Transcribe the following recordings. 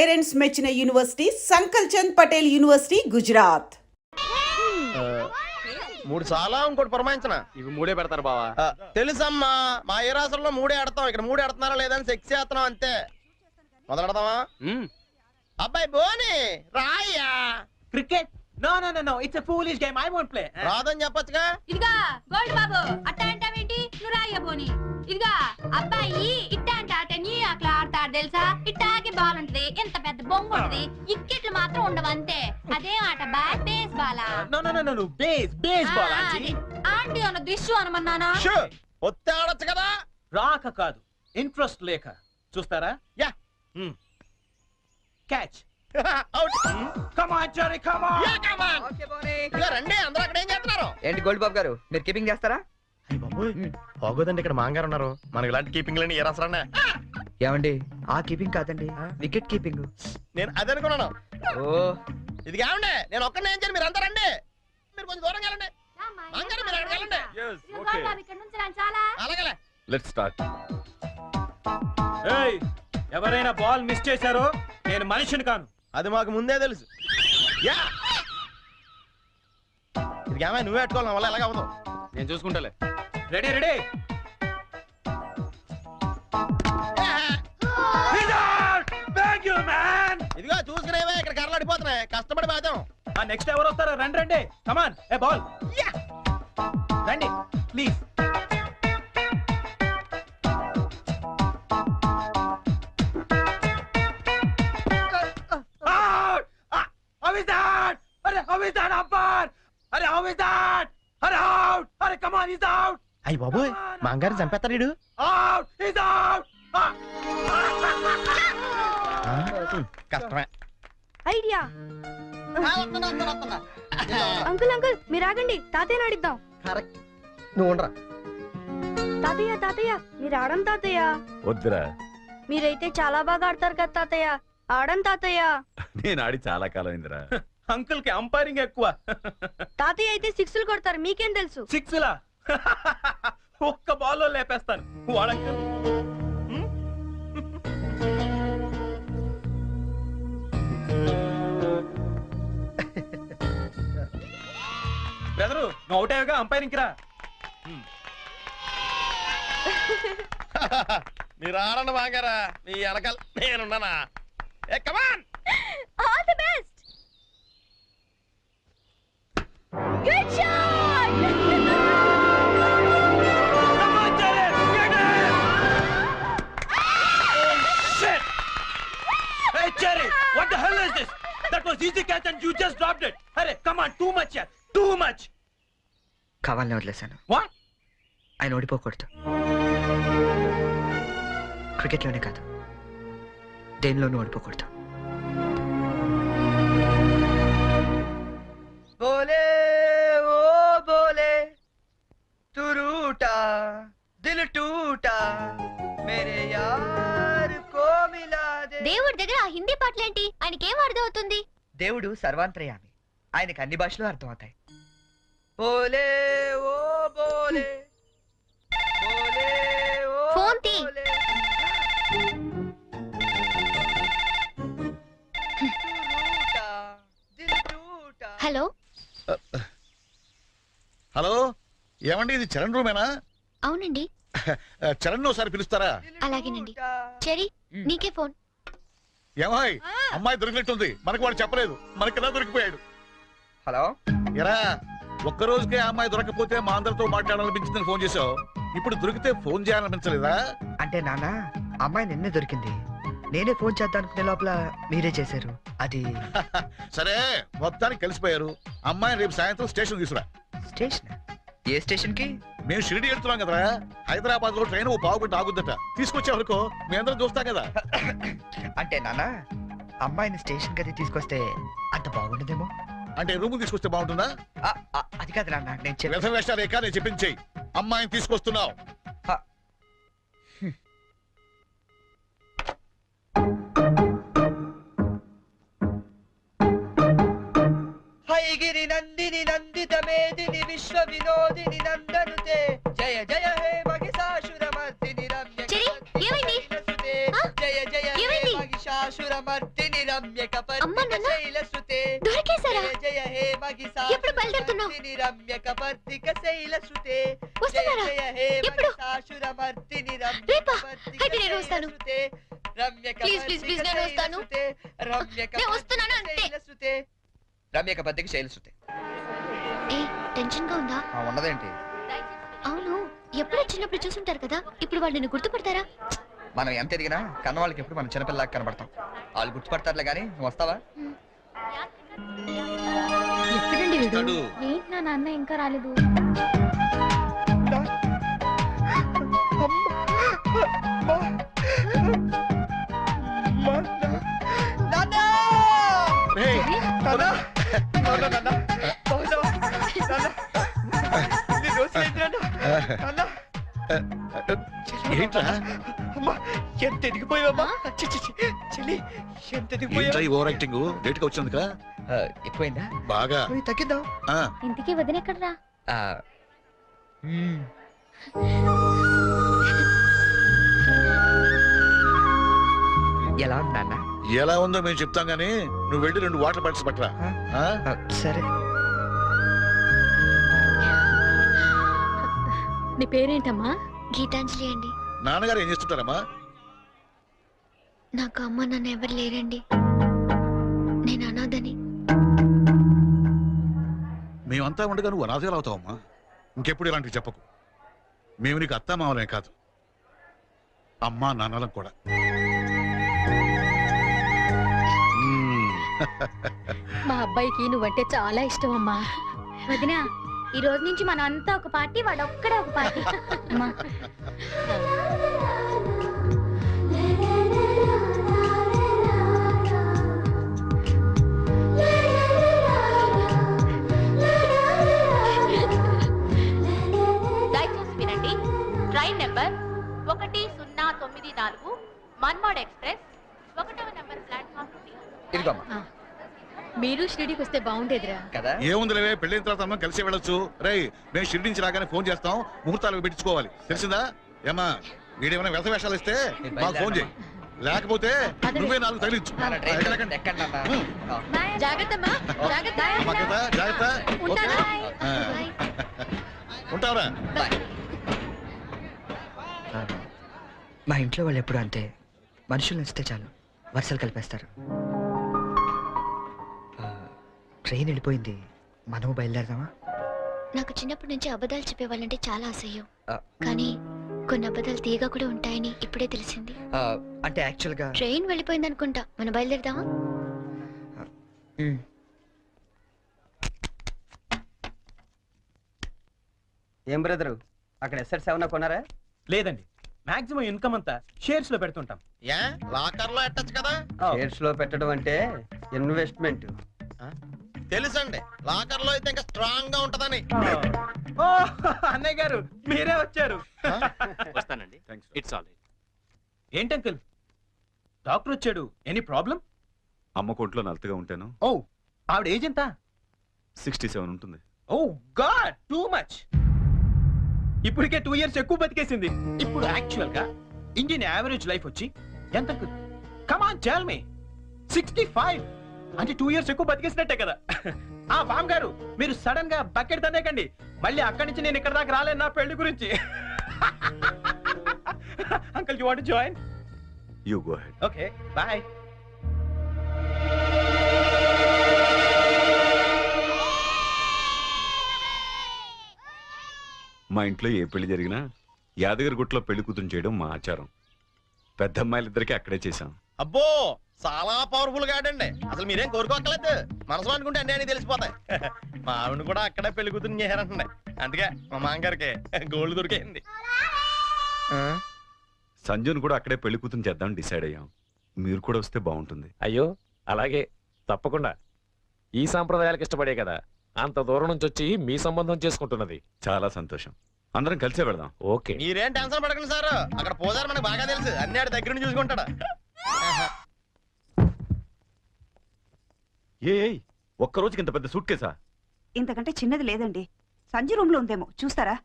Parents మెచ్చిన university సంకల్ Chand Patel university Gujarat. 3 చాలా ఇంకోటి పురమాయించిన ఇవి 3 పెడతారు బావా. తెలుసమ్మా, మా ఏ రాష్ట్రంలో 3 ఆడతాం, ఇక్కడ 3 ఆడుతున్నారా లేదని సెక్స్ చేస్తున్నాం అంతే. మొదలెడదామా? అబ్బాయి బోని రాయ్యా. Cricket? No, no, no, no. It's a foolish game. I won't play. రాదని చెప్పొచ్చుగా. ఇదిగా గోల్డ్ బాబు అట్టా అంటావేంటి? నువ్వు రాయ్య బోని. ఇదిగా అబ్బాయి ఇట్టా అంటే ఆట నీ అట్లా ఆడతాడు తెలుసా? ఇట్టాకి బాల్ ఉంటది, ఎంత పెద్ద బొంగు ఉంటది, ఇక్కెట్లు మాత్రం ఉండవు అంతే. అదే ఆట base Bala. No, no, no, no, no. Baseball, auntie. Aunty అన్న దిష్యు అనమన్నానా? ఒత్తి ఆడొచ్చు కదా. రాక కాదు, ఇంట్రెస్ట్ లేక. చూస్తారా? Yeah. Catch. Out. Come on, Jerry, come on. Yeah come on. Okay బోని. ఇలా రండి, అందరూ అక్కడ ఏం చేస్తున్నారు? ఏంటి గోల్డ్ బాబు గారు, మీరు కీపింగ్ చేస్తారా? అయ్య బాబోయ్, బాగోదండి, ఇక్కడ మాంగారు ఉన్నారు. మనకి ఇలాంటి కీపింగ్ లేని ఏ రాసరా? ఏమండి, ఆ కీపింగ్ కాదండి, వికెట్ కీపింగ్. నేను అదే అనుకున్నాను. ఓ, ఇది కావండి, నేను ఒక్కనే ఏం చేయను, మీరు అంతా రండి. మీరు కొంచెం దూరం వెళ్ళండి. మాంగారు మీరు అక్కడికి వెళ్ళండి. ఇదిగో గోల్డ్ బాబు ఇక్కడ నుంచి రాను చాలా. అలాగే. Let's start. ఏయ్, ఎవరైనా బాల్ మిస్ చేశారో నేను మనిషిని కాను. అది మాకు ముందే తెలుసు. యా. ఇది ఏమై నువ్వే పెట్టుకోవాలి, నా వల్ల ఎలాగ అవ్వదు. నేను చూసుకుంటాలే. Ready ready. Thank you man. ఇదిగో చూసుకునేవే, ఇక్కడ కర్రలు అడిపోతున్నాయి, కష్టపడి బాధ్యం. నెక్స్ట్ ఎవరు వస్తారో రండి రండి. కమాన్, ఏ బాల్. రండి please. How is that? Arey, how is that umpire? Arey, how is that? Arey, out! Arey, come on, he's out! అయ్యి బాబోయ్, మాంగారు చంపేస్తాడు వీడు. Out! He's out! కష్టమే. ఐడియా. అంకుల్ అంకుల్ మీరు ఆగండి, తాతయ్యని అడిద్దాం. కరెక్ట్. నువ్వు ఉండరా. తాతయ్య తాతయ్య మీరు ఆడం తాతయ్య. వద్దురా, మీరైతే చాలా బాగా ఆడతారు కదా తాతయ్య, ఆడం తాతయ్య. నేను ఆడి చాలా కాలం ఇందిరా. అంకుల్ కి అంపైరింగ్ ఎక్కువ. తాతయ్య అయితే సిక్స్లు కొడతారు, మీకేం తెలుసు? సిక్స్ లా ఒక్క బాల్లో లేపేస్తాను వాడంకుల్. బ్రదరు, నువ్వు అవుట్ అయ్యాగా అంపైరింగ్ రా. మీరు ఆడండి మాంగారా, మీ వెనకాల నేనున్నానా. ఏ come on. All the best. Good shot. Come on, Jerry! Get it! Oh, shit! Hey, Jerry! What the hell is this? That was easy catch and you just dropped it. Hey, come on, too much here. Too much. కావాలని వదిలేశాను. What? ఆయన ఓడిపోకూడదు. క్రికెట్లోనే కాదు, దేనిలోనూ ఓడిపోకూడదు. బోలే ఓ బోలే తు రూటా దిల్ టూటా మేరే యార్ కో మిలా they. దేవుడి దగ్గర ఆ హిందీ పాటలేంటి? ఆయనకేం అర్థం అవుతుంది? దేవుడు సర్వాంతర్యామి, ఆయనకు అన్ని భాషలు అర్థమవుతాయి. బోలే ఓ బోలే బోలే ఓ ఫోన్ తీ. బోలే. హలో హలో, ఏమండి ఇది చరణ్ రూమేనా? అవునండి. చరణ్ ఒకసారి పిలుస్తారా? అలాగేనండి. చెరీ, నీకే ఫోన్. ఏమాయ్, అమ్మాయి దొరికినట్టుంది, మనకు వాడు చెప్పలేదు, మనకి ఎలా దొరికిపోయాడు. హలో, ఎరా, ఒక్క రోజుకే ఆ అమ్మాయి దొరకపోతే మా అందరితో మాట్లాడాలనిపించిందని ఫోన్ చేసావు, ఇప్పుడు దొరికితే ఫోన్ చేయాలనిపించలేదా? అంటే నాన్న, అమ్మాయి నిన్నే దొరికింది, నేనే ఫోన్ చేద్దాం అనుకునే లోపల మీరే చేశారు. అది సరే, మొత్తానికి కలిసిపోయారు. అమ్మాయిని రేపు సాయంత్రం స్టేషన్ తీసుకురా. స్టేషన్? ఏ స్టేషన్ కి? మేము షిరిడి వెళ్తున్నాం కదరా, హైదరాబాద్ లో ట్రైన్ ఓ పావుగంట ఆగుద్దట, తీసుకొచ్చే వరకు మీ అందరం చూస్తాం కదా. అంటే నాన్న, అమ్మాయిని స్టేషన్ కది తీసుకొస్తే అంత బాగుండదేమో. అంటే రూమ్ తీసుకొస్తే బాగుంటుందా? అది కాదు నాన్న, నేను వ్యర్థ వేషాలేక నేను చెప్పించేయి. అమ్మాయిని తీసుకొస్తున్నావు. హైగిరి నందిని నందిత మేదిని విశ్వ వినోదిని నందనుతే జయ జయ హే మహిషాసుర మర్దిని రమ్య. చెరీ, ఏమైంది? జయ జయ హే ఏమైంది? మహిషాసుర మహిషాసురమర్దిని రమ్య అమ్మ, కపర్దిక నాన్న. శైలసుతే దొరికేశారా? జయ జయ హే ఎప్పుడు బయలుదేరుతున్నావ్? మహిషాసురమర్దిని రమ్య కపర్దిక శైలసుతే జయ వస్తున్నారా? జయ హే ఎప్పుడు? మహిషాసురమర్దిని రమ్య రేపా? కపర్దిక అయితే నేను వస్తాను. శైలసుతే రమ్య ప్లీజ్, ప్లీజ్, ప్లీజ్, నేను వస్తాను. శైలసుతే రమ్య నేను వస్తున్నాను అంతే. శైలసుతే రమ్య కపర్దిక శైలసుతే ఏ టెన్షన్ గా ఉందా? ఉన్నదేంటి అవును, ఎప్పుడో చిన్నప్పుడు చూసుంటారు కదా, ఇప్పుడు వాళ్ళు నిన్ను గుర్తుపడతారా? మనం ఎంత ఎదిగినా కన్న వాళ్ళకి ఎప్పుడు మనం చిన్నపిల్లలాగా కనబడతాం. వాళ్ళు గుర్తుపడతారులే కానీ నువ్వు వస్తావా? ఎక్కడండి వీడు? వస్తాడు. ఏంటి నా నాన్న ఇంకా రాలేదు? ఏంట్రా ఎంత ఎదిగిపోయావమ్మా? చెల్లి ఎంత ఏంట్రా ఈ ఓవర్ యాక్టింగ్? లేట్ గా వచ్చినందుక ఎక్కువైందా? బాగా తగ్గిద్దాం. ఆ, ఇంతకీ వదిన ఎక్కడరా? ఎలా ఉంది నాన్న? ఎలా ఉందో మేము చెప్తాం గానీ నువ్వు వెళ్ళి 2 వాటర్ బాటిల్స్ పట్టరా. ఆ? సరే. నీ పేరేంటమ్మా? గీతాంజలి అండి. నాన్నగారు ఏం చేస్తుంటారమ్మా? నాకు అమ్మ నాన్న ఎవరు లేరండి, నేను అనాథని. మేమంతా ఉండగా నువ్వు అనాథగా అవుతావమ్మా. ఇంకెప్పుడు ఇలాంటివి చెప్పకు. మేము నీకు అత్తా మామలే కాదు, అమ్మా నాన్నలం కూడా. మా అబ్బాయికి నువ్వంటే చాలా ఇష్టం అమ్మా. వదినా, ఈ రోజు నుంచి మనం అంతా ఒక పార్టీ, వాడు ఒక్కడే ఒక పార్టీ. అమ్మా. దయచేసి వినండి. ట్రైన్ నెంబర్ 1094 మన్మాడ్ ఎక్స్ప్రెస్ 1వ నెంబర్ ప్లాట్ఫామ్ నుండి. ఇదిగోమ్మా. మీరు షిరిడీకి వస్తే బాగుండేదిరా. కదా ఏముందిలేవే, పెళ్ళైన తర్వాత మనం కలిసి వెళ్ళొచ్చు. రేయ్, మేము షిరిడి నుంచి రాగానే ఫోన్ చేస్తాం, ముహూర్తాలు పెట్టించుకోవాలి. తెలిసిందా? ఏమా వీడేమైనా వ్యర్థ వేషాలు ఇస్తే మాకు ఫోన్ చేయి, లేకపోతే నువ్వే 4 తగిలించు. నాన్న, ట్రైన్ ఎక్కండి, ఎక్కండి నాన్న. జాగ్రత్తమ్మా, జాగ్రత్త. జాగ్రత్త, జాగ్రత్త. ఉంటాను. ఆ. ఉంటావరా? బాయ్. మా ఇంట్లో వాళ్ళు ఎప్పుడు అంతే, మనుషులు నచ్చితే చాలు వరుసలు కలిపేస్తారు. ట్రైన్ వెళ్ళిపోయింది, మనము బయలుదేరదామా? నాకు చిన్నప్పటి నుంచి అబద్ధాలు చెప్పేవాళ్ళంటే చాలా అసహ్యం, ఆ. కానీ కొన్ని అబద్ధాలు తీగా కూడా ఉంటాయని ఇప్పుడే తెలిసింది. అంటే యాక్చువల్ గా ట్రైన్ వెళ్ళిపోయింది అనుకుంటా, మనం బయలుదేరదామా? ఏం బ్రదరు, అక్కడ ఎస్ఎట్ 7 కొన్నారా? లేదండి, మాక్సిమం ఇన్కమ్ అంతా షేర్స్ లో పెడుతుంటాం. ఏ లాకర్ లో ఎట్టచ్చు కదా? షేర్స్ లో పెట్టడం అంటే ఇన్వెస్ట్మెంట్. తెలుసండి, లాకర్ లో అయితే ఇంకా స్ట్రాంగ్ గా ఉంటదని. ఓ, అన్నయ్య గారు మీరే వచ్చారు. వస్తానండి. It's all. ఏంటి అంకుల్, డాక్టర్ వచ్చాడు, ఎనీ ప్రాబ్లం? అమ్మ కొంట్లో నలతగా ఉంటాను. ఓ, ఆవిడ ఏజ్ ఎంత? 67 ఉంటుంది. ఓ గాడ్, టూ మచ్. ఇప్పటికే 2 years ఎక్కువ బతికేసింది. ఇప్పుడు యాక్చువల్ గా ఇండియన్ యావరేజ్ లైఫ్ వచ్చి ఎంత uncle? Come on tell me. 65 అంటే 2 years ఎక్కువ బతికేసినట్టే కదా. ఆ బామ్ గారు, మీరు సడన్ గా బకెట్ తనేకండి, మళ్ళీ అక్కడి నుంచి నేను ఇక్కడ దాకా రాలేను నా పెళ్లి గురించి. Uncle, you want to join? You go head. Okay, bye. మా ఇంట్లో ఏ పెళ్లి జరిగినా యాదగిరిగుట్టలో పెళ్లి కూతురు చేయడం మా ఆచారం. పెద్ద అమ్మాయిలిద్దరికి అక్కడే చేశాం. అబ్బో, చాలా పవర్ఫుల్ గా ఆడండి. అసలు మీరేం కోరుకోక్కర్లేదు, మనసు అనుకుంటే అన్ని అని తెలిసిపోతాయి. మా ఆవిడ కూడా అక్కడే పెళ్లి కూతురు చేయారంటుండే, అందుకే మా మామగారికి గోల్డ్ దొరికింది. సంజుని కూడా అక్కడే పెళ్లి కూతురు చేద్దాం డిసైడ్ అయ్యాం. మీరు కూడా వస్తే బాగుంటుంది. అయ్యో అలాగే, తప్పకుండా. ఈ సాంప్రదాయాలకు ఇష్టపడే కదా అంత దూరం నుంచి వచ్చి మీ సంబంధం చేసుకుంటున్నది. చాలా సంతోషం, అందరం కలిసే వెళదాం. ఓకే, మీరేం టెన్షన్ పడకండి సార్, అక్కడ పోదారు మనకు బాగా తెలుసు, అన్ని ఆడి దగ్గర నుంచి చూసుకుంటాడు. ఒక్క రోజుకి ఇంత పెద్ద సూట్ కేసా? ఇంతకంటే చిన్నది లేదండి, సంజయ్ రూమ్ లో ఉందేమో, చూస్తారా?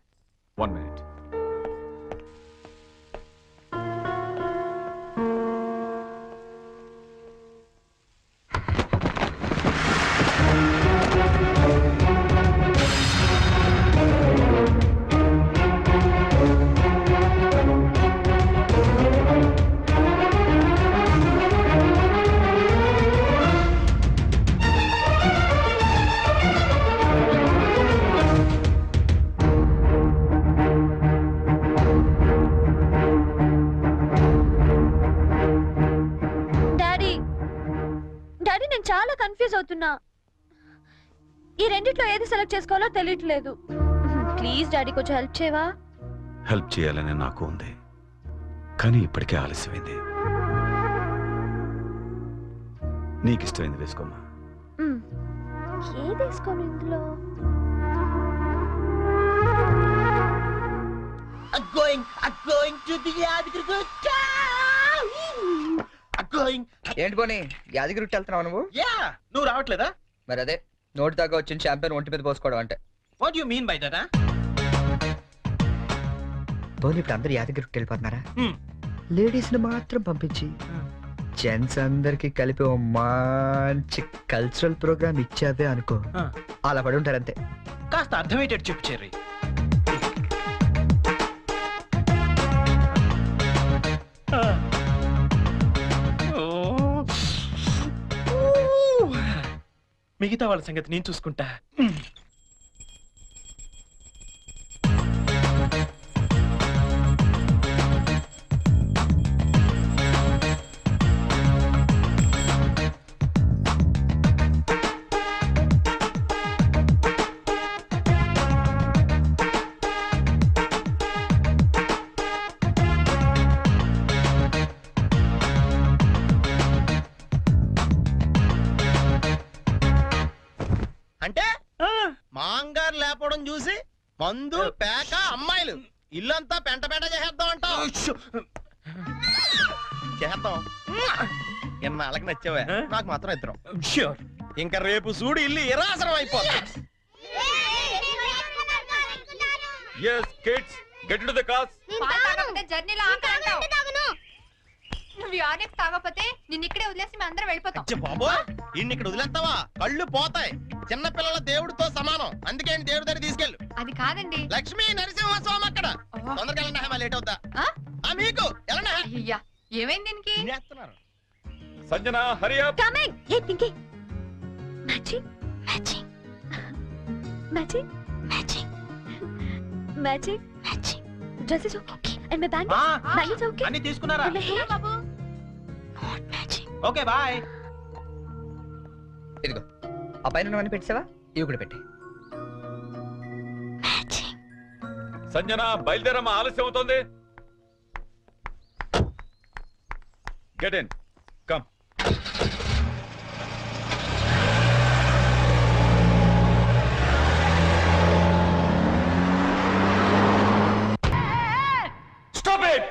1 minute. డాడీ నేను చాలా కన్ఫ్యూజ్ అవుతున్నా. ఈ రెండిట్లో ఏది సెలెక్ట్ చేసుకోవాలో తెలియట్లేదు. ప్లీజ్ డాడీ కొంచెం హెల్ప్ చేయవా? హెల్ప్ చేయాలని నాకు ఉంది, కానీ ఇప్పటికే ఆలస్యమైంది. నీకు ఇష్టమైంది వేసుకోమ్మా. ఏది వేసుకోను ఇందులో? ఏంటి పోనీ యాదగిరి వెళ్తున్నావు నువ్వు? యా, నువ్వు రావట్లేదా? మరి అదే నోటి దాకా వచ్చిన షాంపెన్ ఒంటి మీద పోసుకోవడం అంటే. What you mean by that? పోనీ ఇప్పుడు అందరు యాదగిరి వెళ్ళిపోతున్నారా? లేడీస్ ని మాత్రం పంపించి జెంట్స్ అందరికి కలిపి ఓ మంచి కల్చరల్ ప్రోగ్రామ్ ఇచ్చావే అనుకో, అలా పడి ఉంటారంతే. కాస్త అర్థమయ్యేటట్టు చెప్పు చెర్రీ. మిగతా వాళ్ళ సంగతి నేను చూసుకుంటా. అంటే మాంగారు లేపడం చూసి మందు పేక అమ్మాయిలు ఇల్లంతా పెంట పెంట చేసేద్దాం అంటావు. చేద్దాం. ఎన్నాళ్ళకి నచ్చావే, నాకు మాత్రం ఇద్దరం. ష్యూర్. ఇంకా రేపు చూడు ఇల్లు ఇరాసరం అయిపోతుంది. Yes, kids, get into the cars. జర్నీలో నువ్వు యూనిక్ తాగకపోతే నిన్ను ఇక్కడే వదిలేసి మేము అందరం వెళ్ళిపోతాం. బాబో ఇన్ని ఇక్కడ వదిలేస్తావా? కళ్ళు పోతాయి. చిన్న పిల్లల దేవుడితో సమానం, అందుకే దేవుడి దగ్గర తీసుకెళ్ళు. అది కాదండి. లక్ష్మీ నరసింహస్వామి అక్కడ. తొందరగా వెళ్ళండి, లేట్ అవుతా. మీకు వెళ్ళండి. అయ్యా ఏమైంది దీనికి? Sanjana, hurry up. కమింగ్. ఏ Pinky matching matching matching matching matching matching dress is okay and my bang is okay. అన్ని తీసుకున్నారా? బాబు నాట్ మ్యాచింగ్. Okay bye. ఇదిగో ఆ పైన ఉన్నవన్నీ పెట్టావా? ఇవి కూడా పెట్టి. మ్యాచింగ్. సంజన, బయలుదేరమ్మా, ఆలస్యం అవుతోంది. Get in. Come. Stop it!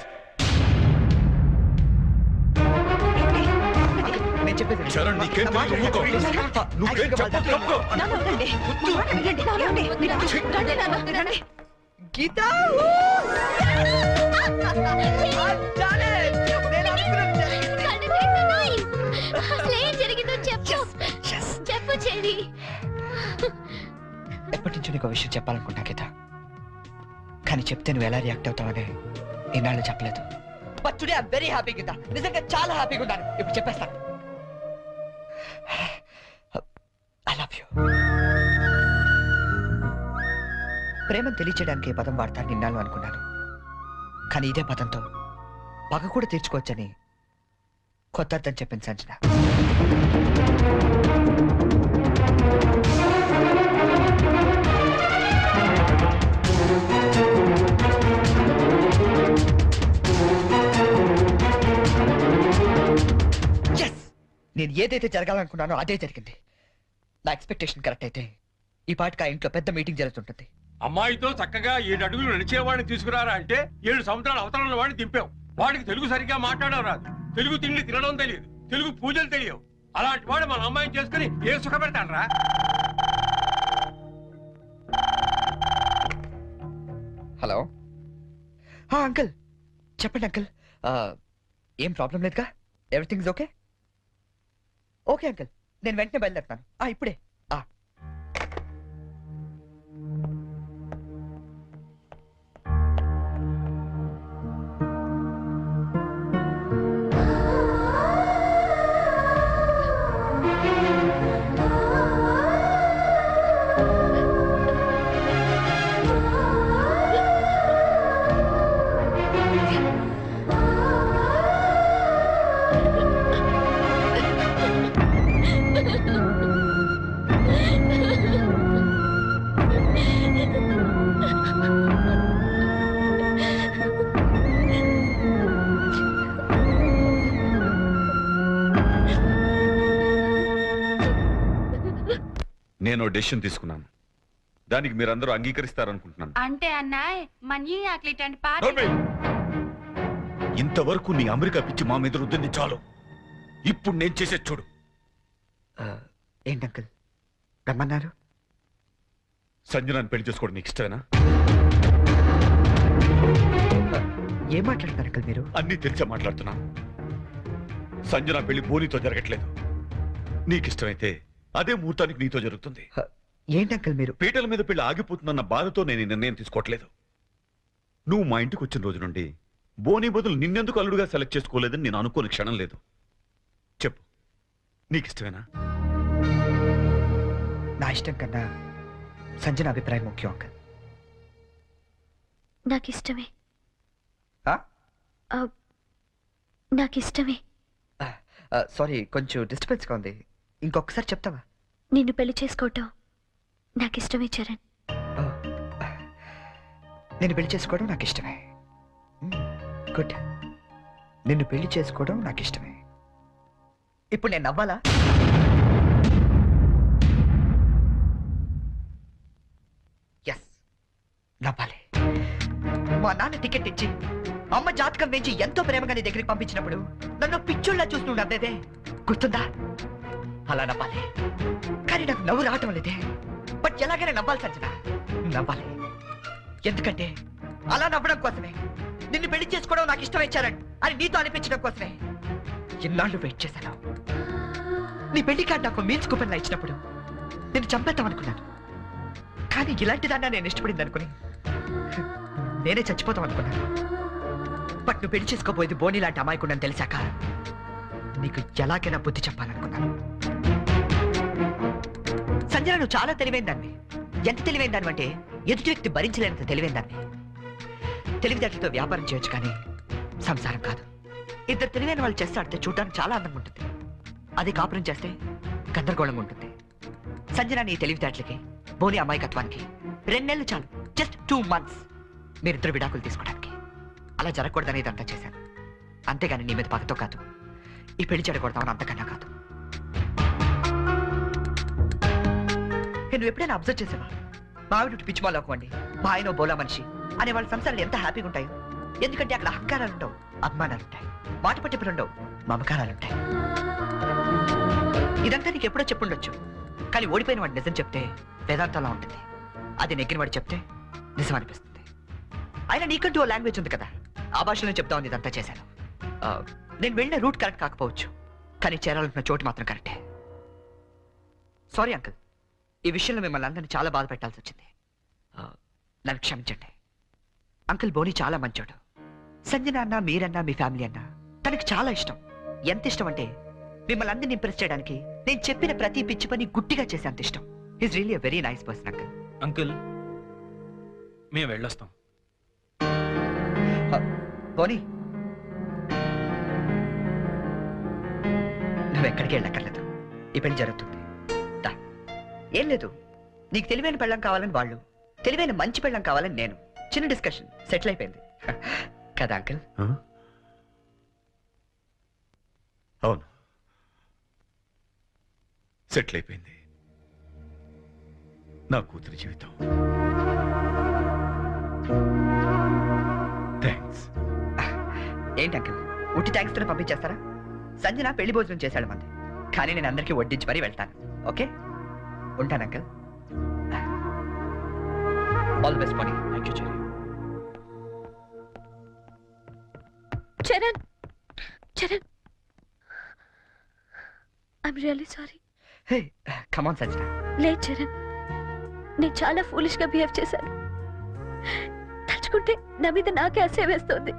నేను చెప్పేది చరణ్, నీకేం తెలియదు, ఊరుకో. నువ్వేం చెప్పకు, తప్పుకో. గీత చెప్పు చెరి. ఎప్పటి నుంచో నీకు విషయం చెప్పాలనుకుంటా గీత, కానీ చెప్తే నువ్వు ఎలా రియాక్ట్ అవుతావని ఎన్నాళ్ళు చెప్పలేదు. But today I'm very happy Geetha, నిజంగా చాలా హ్యాపీగా ఉన్నాను. ఇప్పుడు చెప్పేస్తాను. I love you. ప్రేమను తెలియచేయడానికి ఏ పదం వాడతాను నిన్నాళ్ళు అనుకున్నాను, కానీ ఇదే పదంతో పగ కూడా తీర్చుకోవచ్చని కొత్త అర్థం చెప్పింది సంజన. నేను ఏదైతే జరగాలనుకున్నానో అదే జరిగింది. నా ఎక్స్పెక్టేషన్ కరెక్ట్ అయితే ఈ పాటికి ఆ ఇంట్లో పెద్ద మీటింగ్ జరుగుతుంటుంది. అమ్మాయితో చక్కగా 7 అడుగులు నడిచేవాడిని తీసుకురారా అంటే 7 సంవత్సరాల అవతల వాడిని దింపావు. వాడికి తెలుగు సరిగ్గా మాట్లాడడం రాదు, తెలుగు తిండి తినడం తెలియదు, తెలుగు పూజలు తెలియవు. అలాంటి వాడు మన అమ్మాయిని చేసుకుని ఏ సుఖ పెడతాడరా? హలో అంకుల్, చెప్పండి అంకుల్. ఏం ప్రాబ్లం లేదుగా? Everything is okay? Okay uncle, నేను వెంటనే బయలుదేరుతాను. ఇప్పుడే. నేను డెసిషన్ తీసుకున్నాను. దానికి మీరందరూ అంగీకరిస్తారనుకుంటున్నాను. అంటే అన్నాయ్ మనీ అట్లీటండి పాట నోర్మై! ఇంతవరకు నీ అమెరికా పిచ్చి మా మీద రుద్దింది చాలు. ఇప్పుడు నేను చేసే చూడు. ఏంటి అంకుల్ రమ్మన్నారు? సంజనాన్ని పెళ్లి చేసుకోవడం నీకు ఇష్టమేనా? ఏం మాట్లాడుతున్నారు అంకుల్ మీరు? అన్నీ తెలిసే మాట్లాడుతున్నాను. సంజన పెళ్లి బోనితో జరగట్లేదు. నీకు ఇష్టమైతే అదే ముహూర్తానికి నీతో జరుగుతుంది. ఏంటి అంకుల్ మీరు? పీటల మీద పెళ్లి ఆగిపోతుందన్న బాధతో నేను ఈ నిర్ణయం తీసుకోవట్లేదు. నువ్వు మా ఇంటికి వచ్చిన రోజు నుండి బోని బదులు నిన్నెందుకు అల్లుడుగా సెలెక్ట్ చేసుకోలేదని నేను అనుకోని క్షణం లేదు. చెప్పు, నీకు ఇష్టమేనా? నా ఇష్టం కన్నా సంజన అభిప్రాయం ముఖ్యం అంకుల్. నాకు ఇష్టమే. ఆ? నాకు ఇష్టమే. సారీ, కొంచెం డిస్టర్బెన్స్గా ఉంది. ఇంకొకసారి చెప్తావా? నిన్ను పెళ్లి చేసుకోవటం నాకు ఇష్టమే చరణ్. నిన్ను పెళ్లి చేసుకోవడం నాకు ఇష్టమే. గుడ్. నిన్ను పెళ్లి చేసుకోవడం నాకు ఇష్టమే. ఇప్పుడు నేను నవ్వాలా? ఎస్, నవ్వాలి. మా నాన్న టికెట్ ఇచ్చి అమ్మ జాతకం వేసి ఎంతో ప్రేమగా నీ దగ్గరికి పంపించినప్పుడు నన్ను పిచ్చోళ్ళ చూస్తూ నవ్వేదే గుర్తుందా? అలా నవ్వాలి. కానీ నాకు నవ్వు రావటం లేదే. బట్ ఎలాగైనా నవ్వాలి సంజన, నవ్వాలి. ఎందుకంటే అలా నవ్వడం కోసమే, నిన్ను పెళ్లి చేసుకోవడం నాకు ఇష్టం ఇచ్చారని అని నీతో అనిపించడం కోసమే ఎన్నాళ్ళు వెయిట్ చేశాను. నీ పెళ్లి కార్డు నాకు మీన్స్ కూపన్లా ఇచ్చినప్పుడు నేను చంపేద్దాం అనుకున్నాను. కానీ ఇలాంటి దాన్ని నేను ఇష్టపడింది అనుకుని నేనే చచ్చిపోతాం అనుకున్నాను. బట్ నువ్వు పెళ్లి చేసుకోబోయేది బోని లాంటి అమాయకుండని తెలిసాక నీకు ఎలాగైనా బుద్ధి చెప్పాలనుకున్నాను. సంజన, నువ్వు చాలా తెలివైన దాన్ని. ఎంత తెలివైన దాన్ని అంటే ఎదుటి వ్యక్తి భరించలేనంత తెలివైన దాన్ని. తెలివితేటలతో వ్యాపారం చేయొచ్చు కానీ సంసారం కాదు. ఇద్దరు తెలివైన వాళ్ళు చేస్తే ఆడితే చూడడానికి చాలా అందంగా ఉంటుంది. అది కాపురం చేస్తే గందరగోళంగా ఉంటుంది. సంజన నీ తెలివితేటలకి బోని అమాయకత్వానికి 2 నెలలు చాలు. జస్ట్ 2 months మీరిద్దరు విడాకులు తీసుకోవడానికి. అలా జరగకూడదని ఇదంతా చేశాను. అంతేగాని నీ మీద పగతో కాదు, ఈ పెళ్లి చెడకూడదామని అంతకన్నా కాదు. నువ్వు ఎప్పుడైనా అబ్జర్వ్ చేసావా? మా ఆవిడ పిచ్చిమాలో అవ్వండి, మా ఆయన బోలా మనిషి అనే వాళ్ళ సంసారాలు ఎంత హ్యాపీగా ఉంటాయో. ఎందుకంటే అక్కడ అహంకారాలు ఉండవు, అభిమానాలు ఉంటాయి, మాట పట్టింపులు ఉండవు, మమకారాలు ఉంటాయి. ఇదంతా నీకు ఎప్పుడో చెప్పుండొచ్చు, కానీ ఓడిపోయిన వాడు నిజం చెప్తే వేదాంతంలా ఉంటుంది. అది నెగ్గిన వాడు చెప్తే నిజం అనిపిస్తుంది. అయినా నీకంటూ ఓ లాంగ్వేజ్ ఉంది కదా, ఆ భాషలో చెప్తామని ఇదంతా చేశాను. నేను వెళ్ళిన రూట్ కరెక్ట్ కాకపోవచ్చు, కానీ చేరాలనుకున్న చోటు మాత్రం కరెక్టే. సారీ అంకుల్, ఈ విషయంలో మిమ్మల్ని అందరినీ చాలా బాధ పెట్టాల్సి వచ్చింది. నన్ను క్షమించండి. అంకుల్ బోని చాలా మంచోడు. సంజన అన్న, మీరన్నా, మీ ఫ్యామిలీ అన్నా తనకి చాలా ఇష్టం. ఎంత ఇష్టం అంటే మిమ్మల్ని అందరినీ ఇంప్రెస్ చేయడానికి నేను చెప్పిన ప్రతి పిచ్చి పని గుట్టిగా చేసే అంత ఇష్టం. Is really a very nice person uncle. Uncle మేము వెళ్ళొస్తాం. బోని, నువ్వు ఎక్కడికి వెళ్ళక్కర్లేదు. ఈ పెళ్లి జరుగుతుంది. ఏం లేదు, నీకు తెలివైన పెళ్ళం కావాలని వాళ్ళు, తెలివైన మంచి పెళ్ళం కావాలని నేను. చిన్న డిస్కషన్ సెటిల్ అయిపోయింది కదా అంకుల్? అవును, సెటిల్ అయిపోయింది. నా కూతురి జీవితం. థ్యాంక్స్. ఏంటి అంకుల్, ఉట్టి థ్యాంక్స్ తో పంపించేస్తారా? సంజన పెళ్లి భోజనం చేశాడు మంది, కానీ నేను అందరికీ వడ్డించి మరీ వెళ్తాను. ఓకే, ఉంటాను uncle. All best money. Thank you cherry. Charan, Charan, I'm really sorry. Hey, come on Sanjana. లేదు చరణ్, నేను చాలా ఫూలిష్ గా బిహేవ్ చేశాను. తలుచుకుంటే నా మీద నాకే అసహ్యం వేస్తుంది.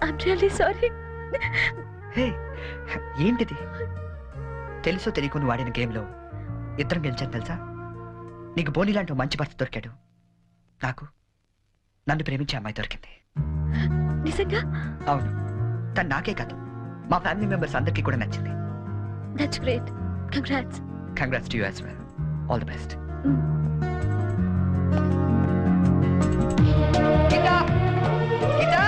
I'm really sorry. హే, ఏంటిది? తెలుసో తెలియకుని వాడిన గేమ్లో ఇద్దరం గెలిచాను తెలుసా? నీకు బోని లాంటి మంచి భర్త దొరికాడు, నాకు నన్ను ప్రేమించే అమ్మాయి దొరికింది. నిజంగా? అవును, తను నాకే కాదు మా ఫ్యామిలీ మెంబర్స్ అందరికీ కూడా నచ్చింది. That's great. Congrats. Congrats to you as well. All the best. Geeta, Geeta,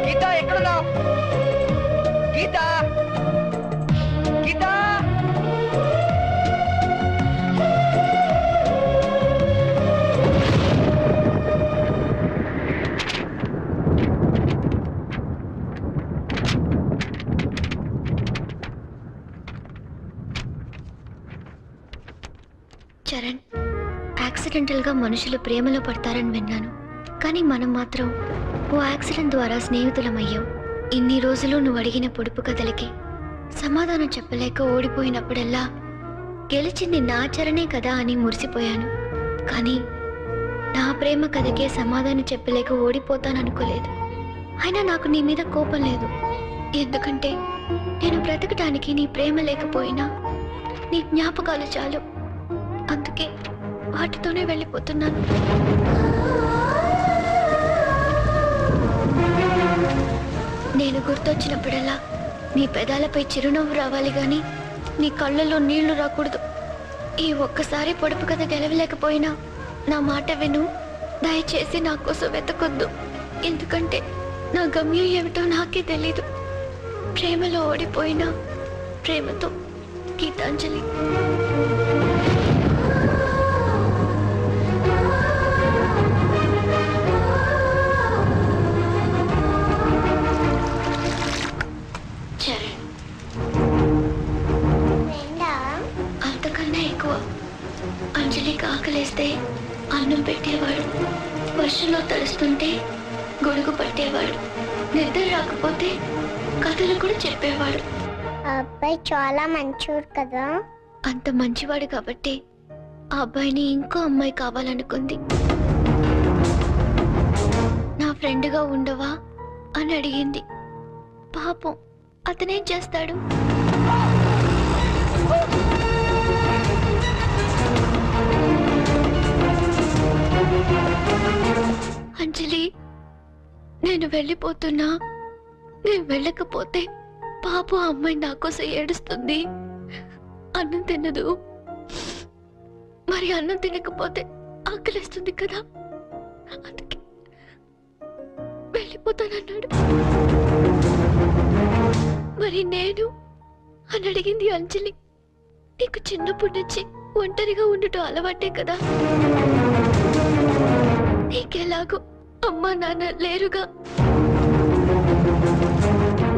Geeta ఎక్కడున్నావు? గీతా, గీతా, చరణ్, యాక్సిడెంటల్గా మనుషులు ప్రేమలో పడతారని విన్నాను, కానీ మనం మాత్రం ఓ యాక్సిడెంట్ ద్వారా స్నేహితులమయ్యాం. ఇన్ని రోజులు నువ్వు అడిగిన పొడుపు కథలకి సమాధానం చెప్పలేక ఓడిపోయినప్పుడల్లా గెలిచింది నా చరణే కదా అని మురిసిపోయాను. కానీ నా ప్రేమ కథకే సమాధానం చెప్పలేక ఓడిపోతాననుకోలేదు. అయినా నాకు నీ మీద కోపం లేదు, ఎందుకంటే నేను బ్రతకడానికి నీ ప్రేమ లేకపోయినా నీ జ్ఞాపకాలు చాలు. అందుకే వాటితోనే వెళ్ళిపోతున్నాను. నేను గుర్తొచ్చినప్పుడల్లా నీ పెదాలపై చిరునవ్వు రావాలి గాని నీ కళ్ళల్లో నీళ్లు రాకూడదు. ఈ ఒక్కసారి పొడుపు కథ గెలవలేకపోయినా నా మాట విను. దయచేసి నా కోసం వెతకొద్దు, ఎందుకంటే నా గమ్యం ఏమిటో నాకే తెలీదు. ప్రేమలో ఓడిపోయినా ప్రేమతో, గీతాంజలి. చరణ్, అంతకన్నా ఎక్కువ. అంజలికి ఆకలేస్తే అన్నం పెట్టేవాడు, వర్షంలో తడుస్తుంటే గొడుగు పట్టేవాడు, నిద్ర రాకపోతే కథలు కూడా చెప్పేవాడు. అబ్బాయి చాలా మంచివాడు కదా. అంత మంచివాడు కాబట్టి ఆ అబ్బాయిని ఇంకో అమ్మాయి కావాలనుకుంది. నా ఫ్రెండ్గా ఉండవా అని అడిగింది. పాపం, అతనేం చేస్తాడు? అంజలి, నేను వెళ్ళిపోతున్నా. నేను వెళ్ళకపోతే పాపం అమ్మాయి నా కోసం ఏడుస్తుంది. అన్నం తినదు, మరి అన్నం తినకపోతే ఆకలిస్తుంది కదా, అందుకే వెళ్ళిపోతానన్నాడు. మరి నేను అని అడిగింది అంజలి. నీకు చిన్నప్పటి నుంచి ఒంటరిగా ఉండటం అలవాటే కదా, నీకెలాగో అమ్మా నాన్న లేరుగా.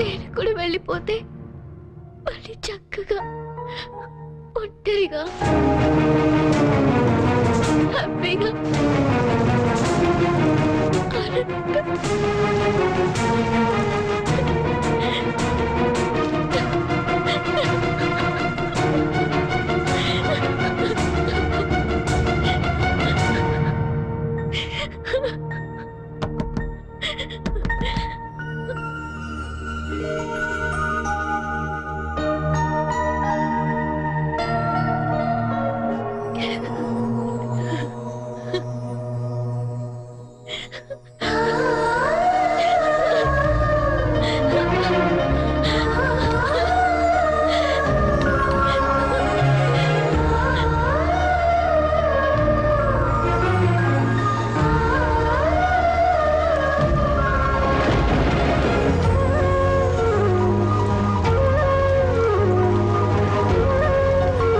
నేను కూడా వెళ్ళిపోతే మళ్ళీ చక్కగా ఒంటరిగా హ్యాపీగా ఆనందంగా la la la la la la la la la la la la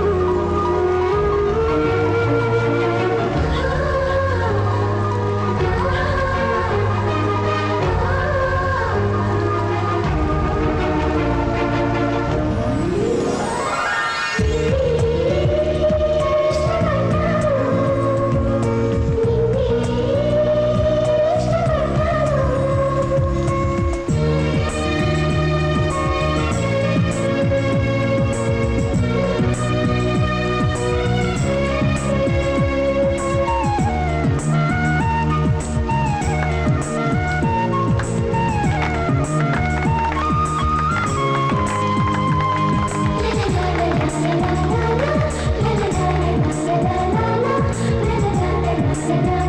la la la